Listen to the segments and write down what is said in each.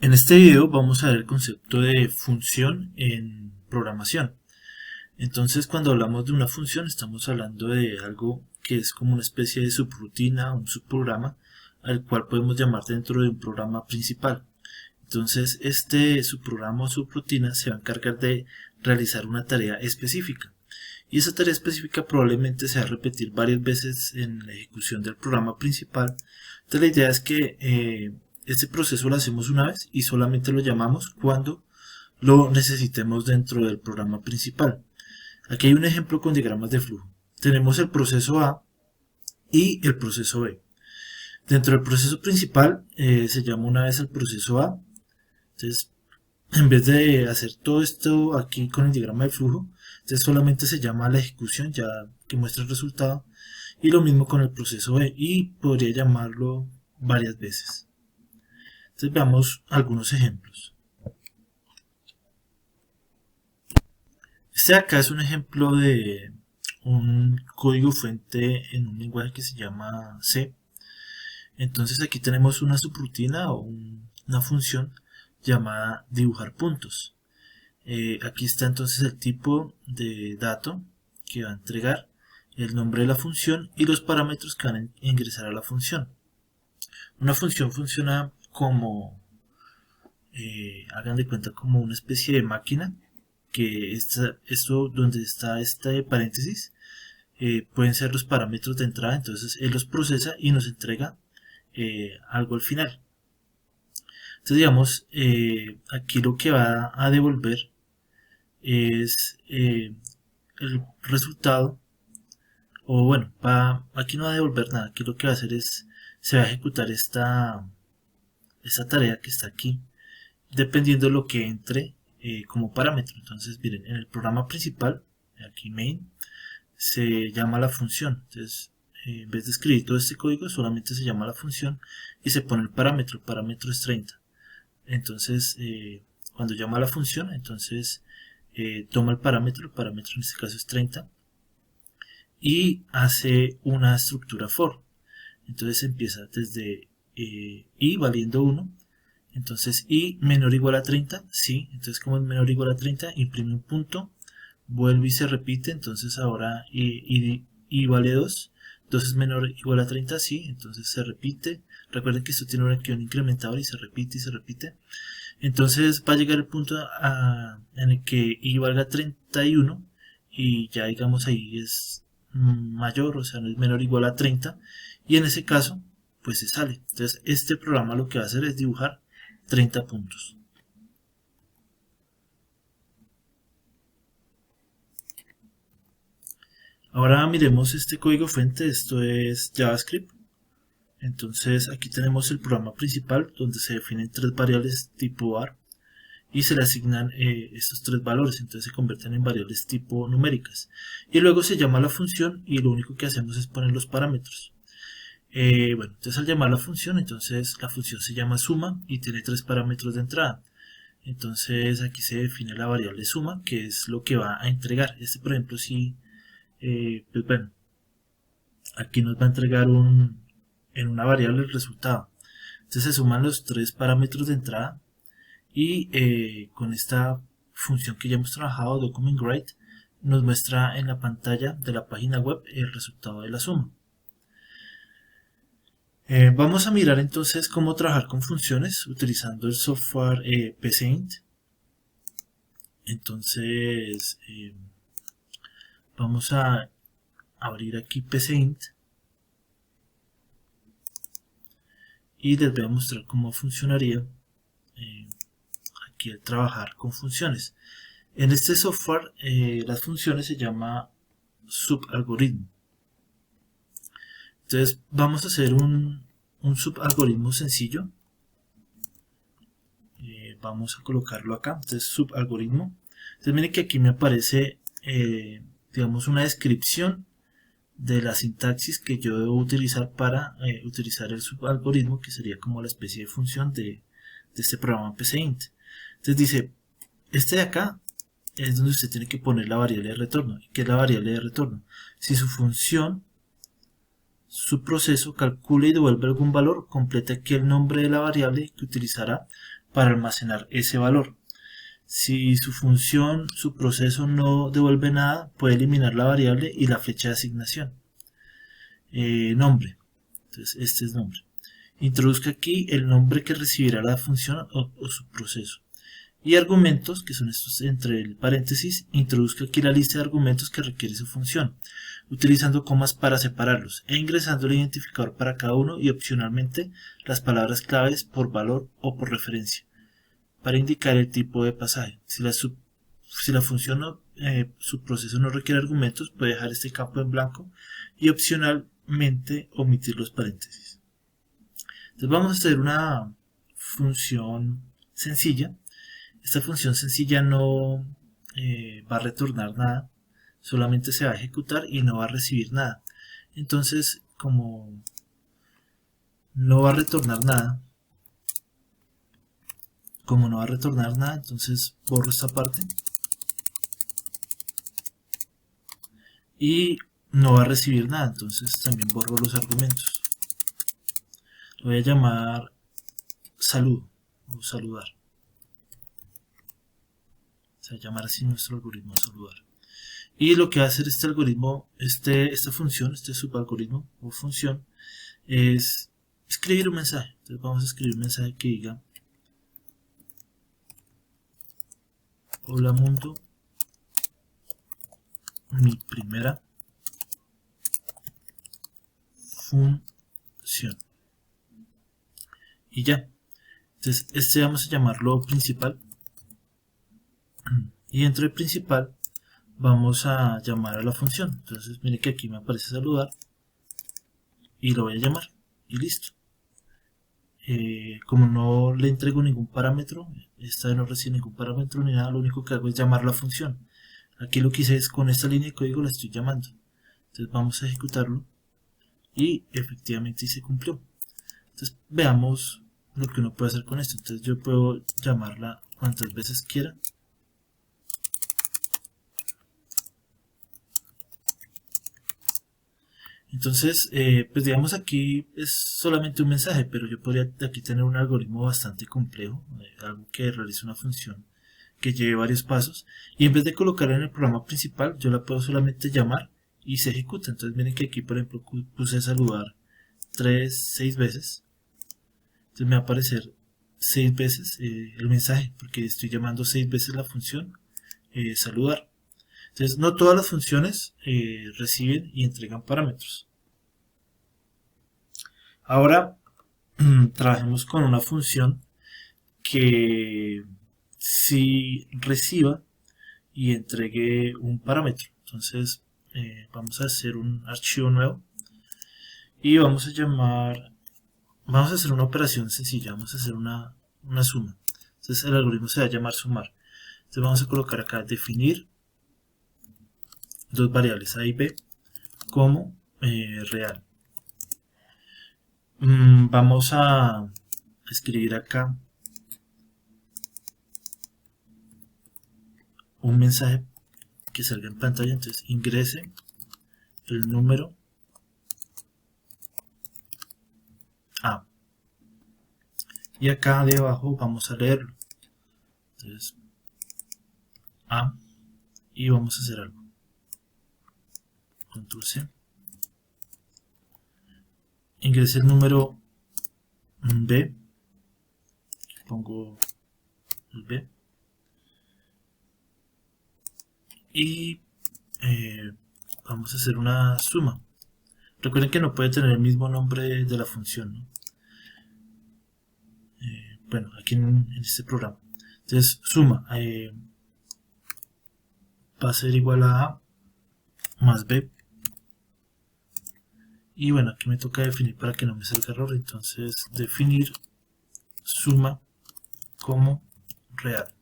En este video vamos a ver el concepto de función en programación. Entonces, cuando hablamos de una función, estamos hablando de algo que es como una especie de subrutina, un subprograma, al cual podemos llamar dentro de un programa principal. Entonces, este subprograma o subrutina se va a encargar de realizar una tarea específica. Y esa tarea específica probablemente se va a repetir varias veces en la ejecución del programa principal. Entonces, la idea es que este proceso lo hacemos una vez y solamente lo llamamos cuando lo necesitemos dentro del programa principal. Aquí hay un ejemplo con diagramas de flujo. Tenemos el proceso A y el proceso B. Dentro del proceso principal se llama una vez el proceso A. Entonces, en vez de hacer todo esto aquí con el diagrama de flujo, entonces solamente se llama la ejecución ya que muestra el resultado. Y lo mismo con el proceso B, y podría llamarlo varias veces. Entonces veamos algunos ejemplos. Este de acá es un ejemplo de un código fuente en un lenguaje que se llama C. Entonces aquí tenemos una subrutina o una función llamada dibujar puntos. Aquí está entonces el tipo de dato que va a entregar, el nombre de la función y los parámetros que van a ingresar a la función. Una función funciona como, hagan de cuenta, como una especie de máquina, que esto donde está este paréntesis pueden ser los parámetros de entrada. Entonces él los procesa y nos entrega algo al final. Entonces digamos, aquí lo que va a devolver es el resultado, o bueno, aquí no va a devolver nada. Aquí lo que va a hacer es, se va a ejecutar esta tarea que está aquí, dependiendo de lo que entre como parámetro. Entonces miren, en el programa principal, aquí main, se llama la función. Entonces en vez de escribir todo este código, solamente se llama la función y se pone el parámetro es 30. Entonces cuando llama a la función, entonces toma el parámetro en este caso es 30, y hace una estructura for. Entonces empieza desde i valiendo 1. Entonces i menor o igual a 30, sí. Entonces como es menor o igual a 30, imprime un punto, vuelve y se repite. Entonces ahora i vale 2, 2 es menor o igual a 30, sí. Entonces se repite. Recuerden que esto tiene un arqueo incrementador y se repite y se repite. Entonces va a llegar el punto en el que i valga 31 y ya digamos ahí es mayor, o sea no es menor o igual a 30, y en ese caso pues se sale. Entonces este programa lo que va a hacer es dibujar 30 puntos. Ahora miremos este código fuente. Esto es JavaScript. Entonces aquí tenemos el programa principal donde se definen tres variables tipo var y se le asignan estos tres valores. Entonces se convierten en variables tipo numéricas, y luego se llama la función y lo único que hacemos es poner los parámetros. Bueno, entonces al llamar la función, entonces la función se llama suma y tiene tres parámetros de entrada. Entonces aquí se define la variable suma, que es lo que va a entregar. Este por ejemplo sí, pues bueno, aquí nos va a entregar en una variable el resultado. Entonces se suman los tres parámetros de entrada y con esta función que ya hemos trabajado, documentWrite, nos muestra en la pantalla de la página web el resultado de la suma. Vamos a mirar entonces cómo trabajar con funciones utilizando el software PCInt. Entonces vamos a abrir aquí PCInt y les voy a mostrar cómo funcionaría aquí el trabajar con funciones. En este software las funciones se llama subalgoritmo. Entonces vamos a hacer un subalgoritmo sencillo. Vamos a colocarlo acá. Entonces subalgoritmo. Entonces miren que aquí me aparece digamos una descripción de la sintaxis que yo debo utilizar para utilizar el subalgoritmo, que sería como la especie de función de este programa PCInt. Entonces dice, este de acá es donde usted tiene que poner la variable de retorno. ¿Qué es la variable de retorno? Si su función, su proceso calcula y devuelve algún valor, completa aquí el nombre de la variable que utilizará para almacenar ese valor. Si su función, su proceso no devuelve nada, puede eliminar la variable y la flecha de asignación. Nombre. Entonces este es nombre. Introduzca aquí el nombre que recibirá la función o su proceso. Y argumentos, que son estos entre el paréntesis, introduzca aquí la lista de argumentos que requiere su función, utilizando comas para separarlos e ingresando el identificador para cada uno y opcionalmente las palabras claves por valor o por referencia, para indicar el tipo de pasaje. Si la función su proceso no requiere argumentos, puede dejar este campo en blanco y opcionalmente omitir los paréntesis. Entonces vamos a hacer una función sencilla. Esta función sencilla no va a retornar nada, solamente se va a ejecutar y no va a recibir nada. Entonces, como no va a retornar nada, entonces borro esta parte y no va a recibir nada, entonces también borro los argumentos. Lo voy a llamar saludo o saludar. Se va a llamar así nuestro algoritmo, saludar. Y lo que va a hacer este algoritmo, esta función, este subalgoritmo o función, es escribir un mensaje. Entonces vamos a escribir un mensaje que diga: hola mundo, mi primera función. Y ya. Entonces este vamos a llamarlo principal. Y dentro del principal vamos a llamar a la función. Entonces mire que aquí me aparece saludar y lo voy a llamar y listo. Como no le entrego ningún parámetro, esta vez no recibe ningún parámetro ni nada, lo único que hago es llamar la función. Aquí lo que hice es con esta línea de código la estoy llamando. Entonces vamos a ejecutarlo y efectivamente se cumplió. Entonces veamos lo que uno puede hacer con esto. Entonces yo puedo llamarla cuantas veces quiera. Entonces, pues digamos aquí es solamente un mensaje, pero yo podría aquí tener un algoritmo bastante complejo, algo que realice una función que lleve varios pasos, y en vez de colocarla en el programa principal, yo la puedo solamente llamar y se ejecuta. Entonces miren que aquí, por ejemplo, puse saludar 6 veces, entonces me va a aparecer 6 veces el mensaje, porque estoy llamando 6 veces la función saludar. Entonces, no todas las funciones reciben y entregan parámetros. Ahora, trabajemos con una función que sí reciba y entregue un parámetro. Entonces, vamos a hacer un archivo nuevo y vamos a hacer una operación sencilla, vamos a hacer una suma. Entonces, el algoritmo se va a llamar sumar. Entonces, vamos a colocar acá definir dos variables A y B como real. Vamos a escribir acá un mensaje que salga en pantalla. Entonces ingrese el número A y acá debajo vamos a leerlo. Entonces A y vamos a hacer algo. Control C. Ingrese el número B. Pongo el B. Y vamos a hacer una suma. Recuerden que no puede tener el mismo nombre de la función, ¿no? Bueno, aquí en este programa. Entonces, suma va a ser igual a A más B. Y bueno, aquí me toca definir para que no me salga error. Entonces, definir suma como real.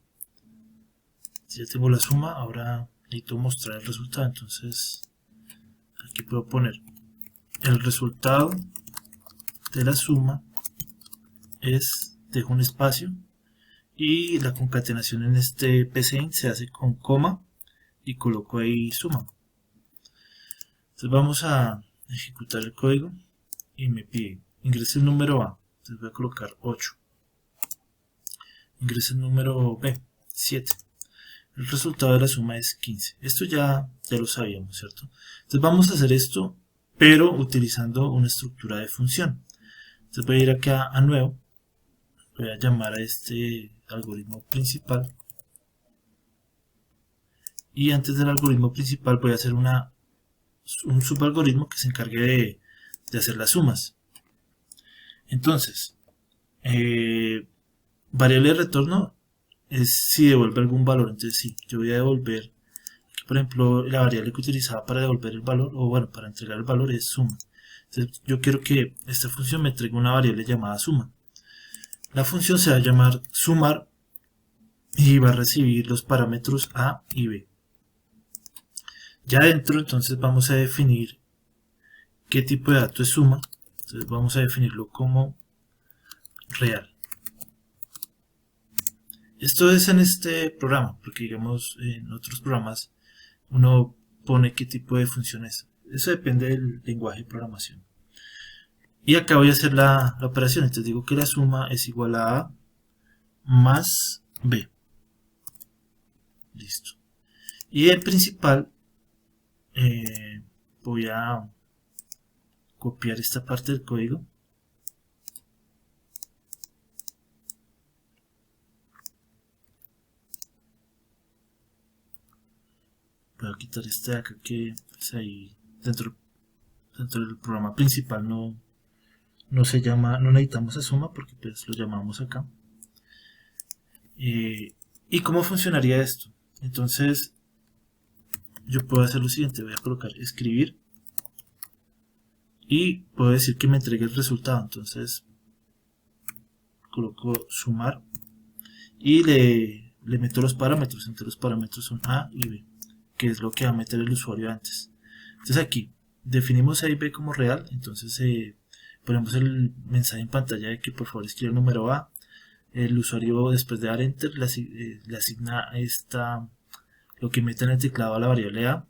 Si ya tengo la suma, ahora necesito mostrar el resultado. Entonces, aquí puedo poner el resultado de la suma es, dejo un espacio, y la concatenación en este pcint se hace con coma y coloco ahí suma. Entonces vamos a ejecutar el código y me pide ingrese el número A. Entonces voy a colocar 8. ingresa el número B, 7. El resultado de la suma es 15. Esto ya lo sabíamos, ¿cierto? Entonces vamos a hacer esto, pero utilizando una estructura de función. Entonces voy a ir acá a nuevo, voy a llamar a este algoritmo principal, y antes del algoritmo principal voy a hacer un subalgoritmo que se encargue de hacer las sumas. Entonces, variable de retorno es si devuelve algún valor. Entonces sí, yo voy a devolver, por ejemplo, la variable que utilizaba para devolver el valor, o bueno, para entregar el valor es suma. Entonces yo quiero que esta función me entregue una variable llamada suma. La función se va a llamar sumar y va a recibir los parámetros A y B. Ya dentro entonces vamos a definir qué tipo de dato es suma. Entonces vamos a definirlo como real. Esto es en este programa, porque digamos en otros programas uno pone qué tipo de función es. Eso depende del lenguaje de programación. Y acá voy a hacer la operación. Entonces digo que la suma es igual a A más B. Listo. Y el principal, voy a copiar esta parte del código. Voy a quitar este de acá que pues ahí dentro del programa principal no se llama, no necesitamos a suma porque pues lo llamamos acá. ¿Y cómo funcionaría esto? Entonces yo puedo hacer lo siguiente, voy a colocar escribir y puedo decir que me entregue el resultado. Entonces coloco sumar y le meto los parámetros. Entre los parámetros son A y B, que es lo que va a meter el usuario antes. Entonces aquí definimos A y B como real. Entonces ponemos el mensaje en pantalla de que por favor escriba el número A. El usuario, después de dar enter, le asigna lo que mete en el teclado a la variable A.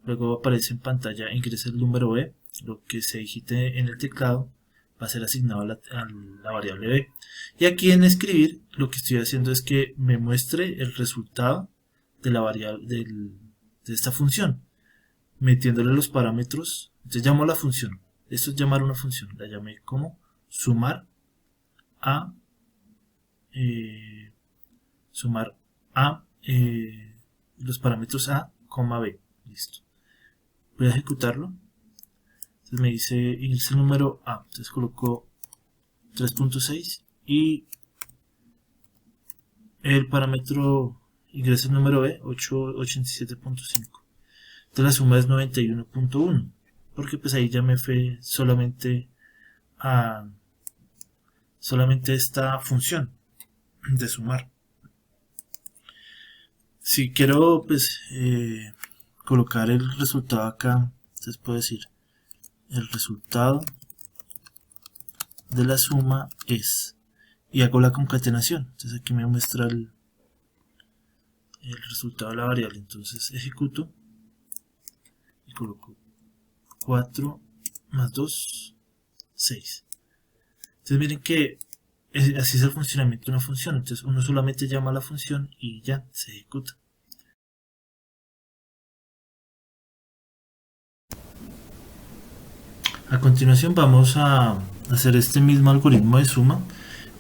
Luego aparece en pantalla ingresa el número B. Lo que se digite en el teclado va a ser asignado a la variable B. Y aquí en escribir lo que estoy haciendo es que me muestre el resultado de la variable de esta función, metiéndole los parámetros. Entonces llamo a la función. Esto es llamar una función. La llamé como sumar a los parámetros A, B. Listo. Voy a ejecutarlo. Entonces me dice ingresa el número A. Entonces coloco 3.6 y el parámetro ingresa el número B, 887.5. Entonces la suma es 91.1, porque pues ahí ya me fue solamente esta función de sumar. Si quiero pues colocar el resultado acá, entonces puedo decir el resultado de la suma es, y hago la concatenación. Entonces aquí me muestra el resultado de la variable. Entonces ejecuto y coloco 4 más 2, 6. Entonces miren que así es el funcionamiento de una función. Entonces uno solamente llama a la función y ya se ejecuta. A continuación vamos a hacer este mismo algoritmo de suma,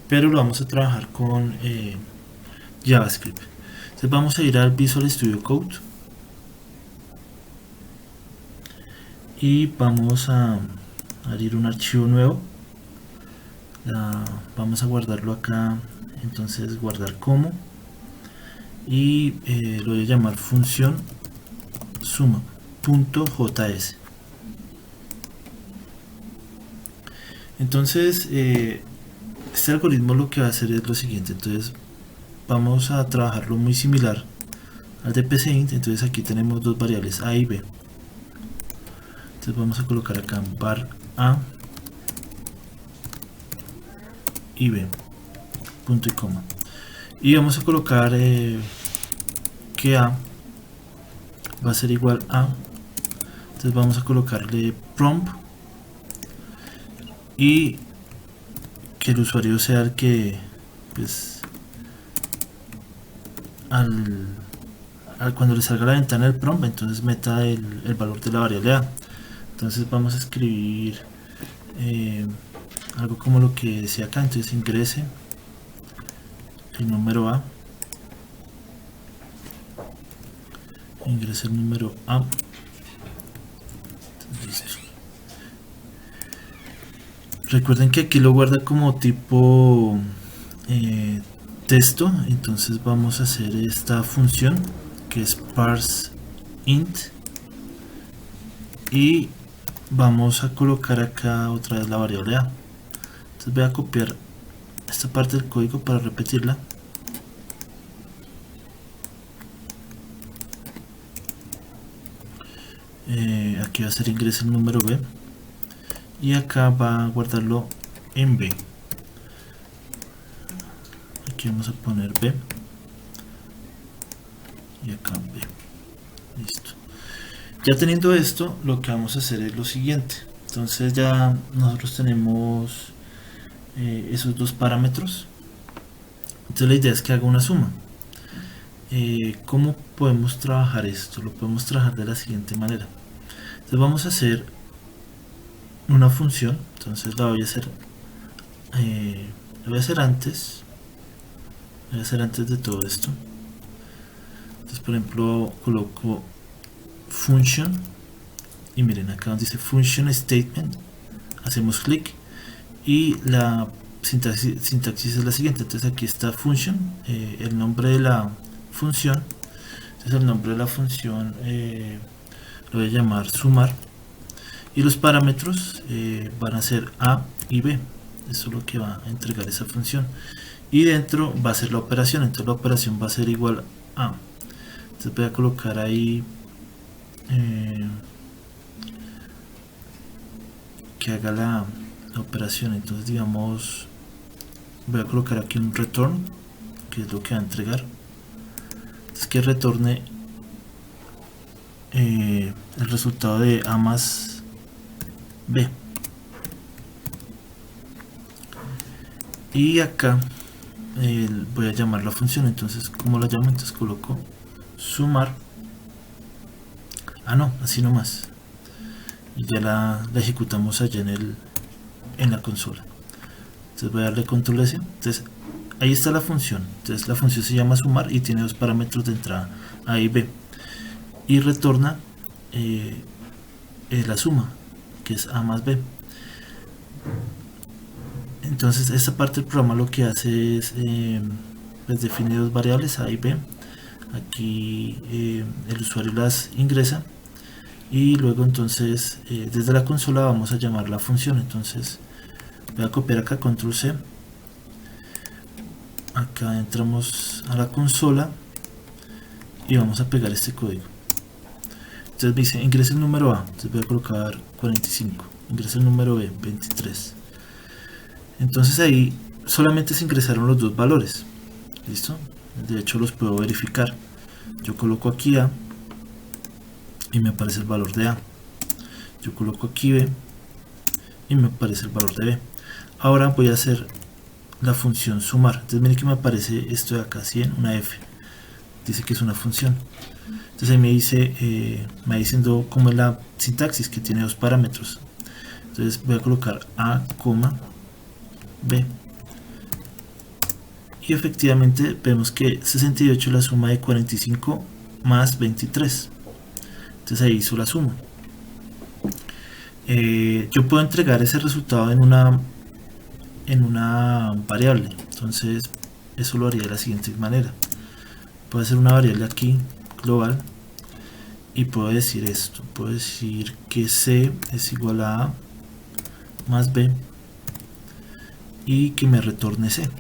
pero lo vamos a trabajar con JavaScript. Entonces vamos a ir al Visual Studio Code y vamos a abrir un archivo nuevo. Vamos a guardarlo acá. Entonces guardar como, y lo voy a llamar función suma.js. Entonces este algoritmo lo que va a hacer es lo siguiente. Entonces vamos a trabajarlo muy similar al de PCInt. Entonces aquí tenemos dos variables A y B. Entonces vamos a colocar acá var A y B, punto y coma, y vamos a colocar que A va a ser igual a, entonces vamos a colocarle prompt y que el usuario sea el que pues cuando le salga la ventana del prompt, entonces meta el valor de la variable a. Entonces vamos a escribir algo como lo que decía acá. Entonces ingrese el número a, ingrese el número a. Listo. Recuerden que aquí lo guarda como tipo texto, entonces vamos a hacer esta función que es parse int y vamos a colocar acá otra vez la variable a. Entonces voy a copiar esta parte del código para repetirla. Aquí va a ser ingrese el número b y acá va a guardarlo en b. Aquí vamos a poner b y acá b. Listo. Ya teniendo esto, lo que vamos a hacer es lo siguiente. Entonces ya nosotros tenemos esos dos parámetros. Entonces la idea es que haga una suma. ¿Cómo podemos trabajar esto? Lo podemos trabajar de la siguiente manera. Entonces vamos a hacer una función. Entonces la voy a hacer antes. Voy a hacer antes de todo esto. Entonces por ejemplo coloco function y miren acá donde dice function statement, hacemos clic y la sintaxis es la siguiente. Entonces aquí está function, el nombre de la función. Entonces el nombre de la función lo voy a llamar sumar y los parámetros van a ser a y b. Eso es lo que va a entregar esa función y dentro va a ser la operación. Entonces la operación va a ser igual a, entonces voy a colocar ahí que haga la operación. Entonces digamos voy a colocar aquí un return, que es lo que va a entregar. Es que retorne el resultado de a más b. Y acá voy a llamar la función. Entonces como la llamo, entonces coloco sumar. No, así nomás. Y ya la ejecutamos allá en la consola. Entonces voy a darle control S. Entonces ahí está la función. Entonces la función se llama sumar y tiene dos parámetros de entrada, a y b, y retorna la suma, que es a más b. Entonces esta parte del programa lo que hace es pues define dos variables, a y b. Aquí el usuario las ingresa y luego entonces desde la consola vamos a llamar la función. Entonces voy a copiar acá, control C, acá entramos a la consola y vamos a pegar este código. Entonces me dice ingresa el número a, entonces voy a colocar 45, ingresa el número b, 23. Entonces ahí solamente se ingresaron los dos valores. Listo, de hecho los puedo verificar. Yo coloco aquí a y me aparece el valor de a, yo coloco aquí b y me aparece el valor de b. Ahora voy a hacer la función sumar. Entonces miren que me aparece esto de acá, 100, una f, dice que es una función. Entonces ahí me dice, me va diciendo cómo es la sintaxis, que tiene dos parámetros. Entonces voy a colocar a, b y efectivamente vemos que 68 es la suma de 45 más 23. Entonces ahí hizo la suma. Yo puedo entregar ese resultado en una variable. Entonces eso lo haría de la siguiente manera. Puedo hacer una variable aquí global y puedo decir esto, puedo decir que c es igual a a más b y que me retorne c.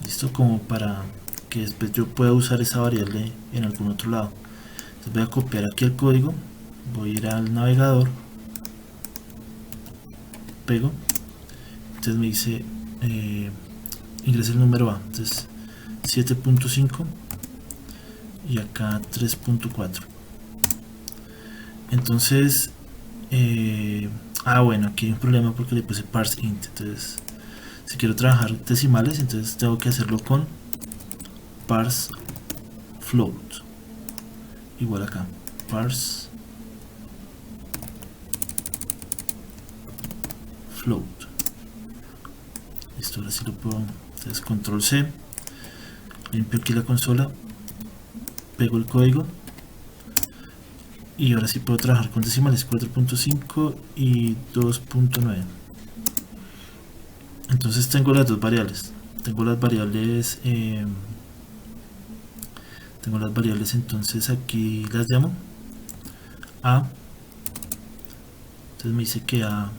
Listo, como para que después yo pueda usar esa variable en algún otro lado. Entonces voy a copiar aquí el código, voy a ir al navegador, pego, entonces me dice ingresa el número a, entonces 7.5 y acá 3.4. entonces bueno, aquí hay un problema porque le puse parse int. Entonces si quiero trabajar decimales, entonces tengo que hacerlo con parse float, igual acá, parse float. Listo, ahora sí lo puedo. Entonces control C, limpio aquí la consola, pego el código y ahora sí puedo trabajar con decimales 4.5 y 2.9. entonces tengo las dos variables, tengo las variables entonces aquí las llamo A. Entonces me dice que A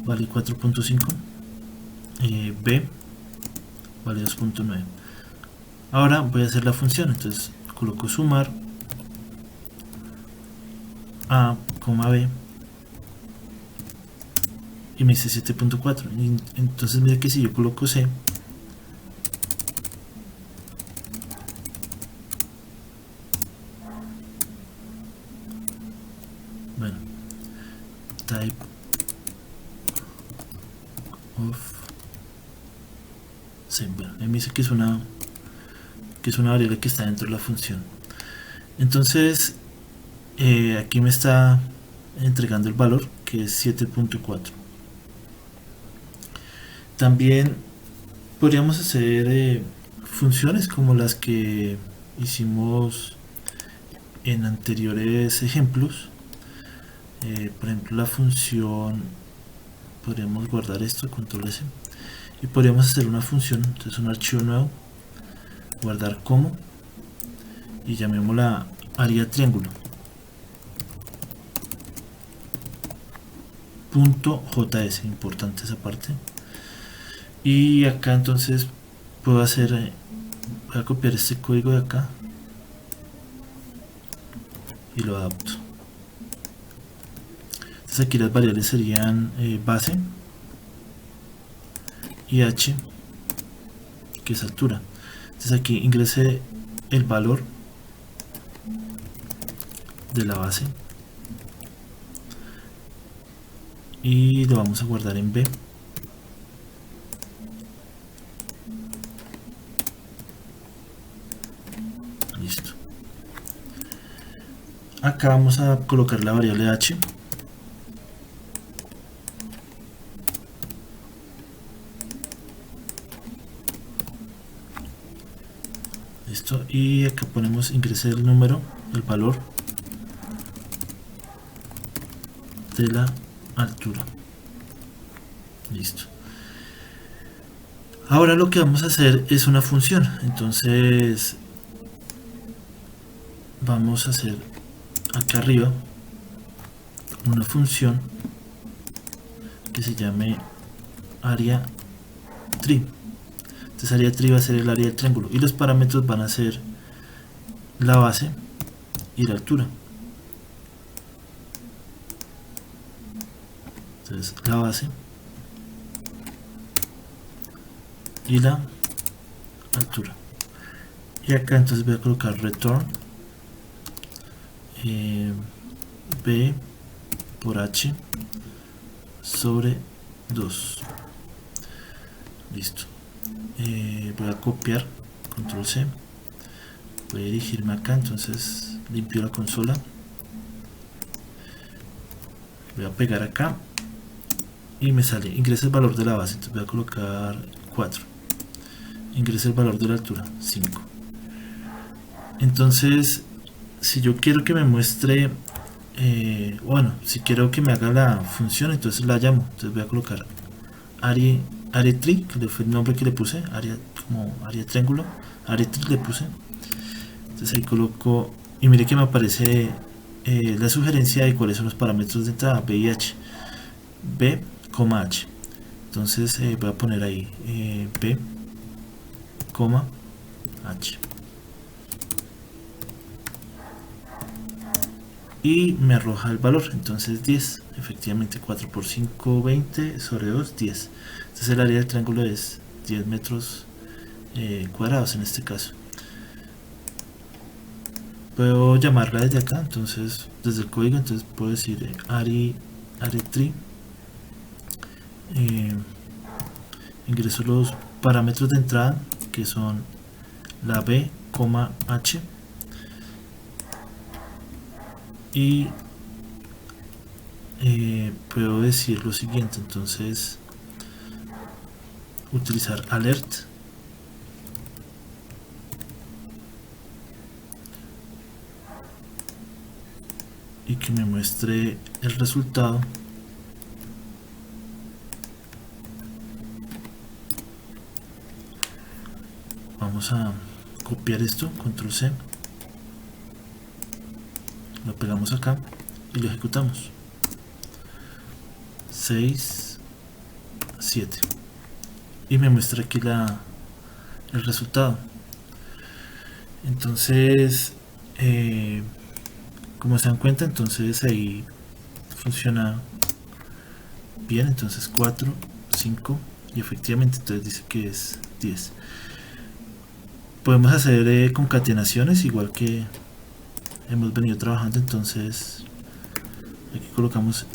vale 4.5, B vale 2.9. ahora voy a hacer la función, entonces coloco sumar A, B y me dice 7.4. entonces mira que si yo coloco C, bueno, type of C, bueno, me dice que es una variable que está dentro de la función. Entonces aquí me está entregando el valor que es 7.4. también podríamos hacer funciones como las que hicimos en anteriores ejemplos. Por ejemplo, la función, podríamos guardar esto, control S, y podríamos hacer una función, entonces un archivo nuevo, guardar como, y llamémosla área triángulo .js, importante esa parte. Y acá entonces puedo hacer, voy a copiar este código de acá y lo adapto. Entonces aquí las variables serían base y h, que es altura. Entonces aquí ingrese el valor de la base y lo vamos a guardar en B. Listo. Acá vamos a colocar la variable h. Listo. Y acá ponemos ingresar el número, el valor de la altura. Listo. Ahora lo que vamos a hacer es una función. Entonces vamos a hacer acá arriba una función que se llame área tri. Entonces área tri va a ser el área del triángulo y los parámetros van a ser la base y la altura. Entonces la base y la altura. Y acá entonces voy a colocar return b por h sobre 2. Listo. Voy a copiar, control C, voy a dirigirme acá, entonces limpio la consola, voy a pegar acá y me sale ingresa el valor de la base, entonces voy a colocar 4, ingresa el valor de la altura 5. Entonces si yo quiero que me muestre bueno, si quiero que me haga la función, entonces la llamo, entonces voy a colocar área tri, que fue el nombre que le puse, área como área triángulo, área tri le puse. Entonces ahí coloco y mire que me aparece la sugerencia de cuáles son los parámetros de entrada, b y h, b, h. Entonces voy a poner ahí b, h. Y me arroja el valor, entonces 10, efectivamente 4 por 5, 20 sobre 2, 10. Entonces el área del triángulo es 10 metros cuadrados en este caso. Puedo llamarla desde acá, entonces desde el código, entonces puedo decir array tri, ingreso los parámetros de entrada que son la b, h, y puedo decir lo siguiente, entonces utilizar alert y que me muestre el resultado. Vamos a copiar esto, control C, lo pegamos acá y lo ejecutamos. 6, 7 y me muestra aquí el resultado. Entonces como se dan cuenta, entonces ahí funciona bien. Entonces 4, 5 y efectivamente entonces dice que es 10. Podemos hacer concatenaciones igual que hemos venido trabajando. Entonces aquí colocamos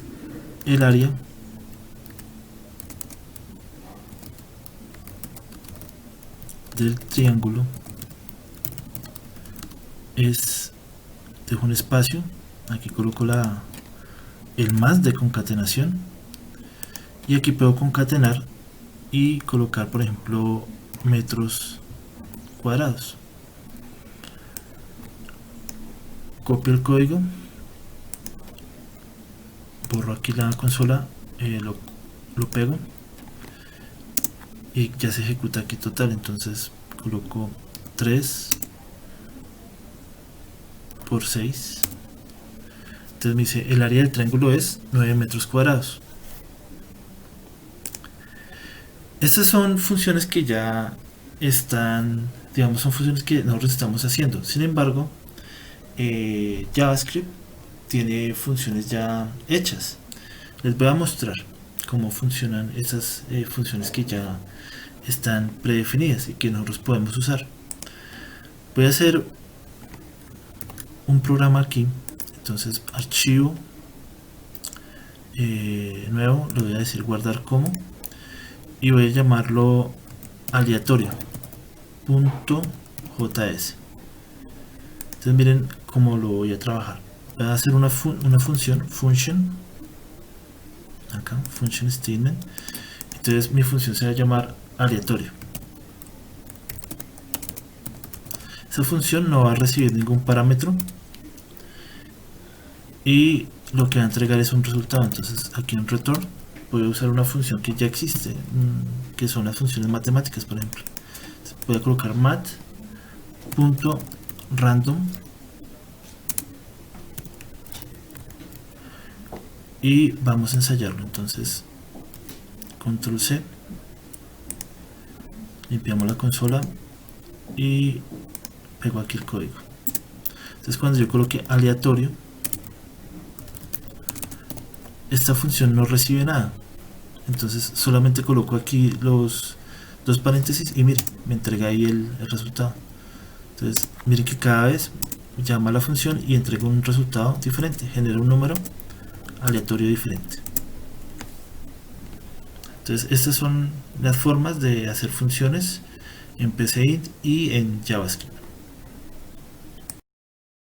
el área del triángulo, dejo un espacio, aquí coloco el más de concatenación y aquí puedo concatenar y colocar, por ejemplo, metros cuadrados. Copio el código, borro aquí la consola, lo pego y ya se ejecuta aquí total. Entonces coloco 3 por 6, entonces me dice el área del triángulo es 9 metros cuadrados. Estas son funciones que ya están, digamos, son funciones que nosotros estamos haciendo. Sin embargo, JavaScript tiene funciones ya hechas. Les voy a mostrar cómo funcionan esas funciones que ya están predefinidas y que nosotros podemos usar. Voy a hacer un programa aquí, entonces archivo nuevo, le voy a decir guardar como y voy a llamarlo aleatorio.js. Entonces miren cómo lo voy a trabajar. Voy a hacer una función, acá, function statement. Entonces mi función se va a llamar aleatorio. Esa función no va a recibir ningún parámetro y lo que va a entregar es un resultado. Entonces aquí en return voy a usar una función que ya existe, que son las funciones matemáticas, por ejemplo. Entonces voy a colocar mat.random y vamos a ensayarlo. Entonces control C, limpiamos la consola y pego aquí el código. Entonces cuando yo coloque aleatorio, esta función no recibe nada. Entonces solamente coloco aquí los dos paréntesis y miren, me entrega ahí el resultado. Entonces miren que cada vez llama la función y entrega un resultado diferente, genera un número aleatorio diferente. Entonces estas son las formas de hacer funciones en PCInt y en JavaScript.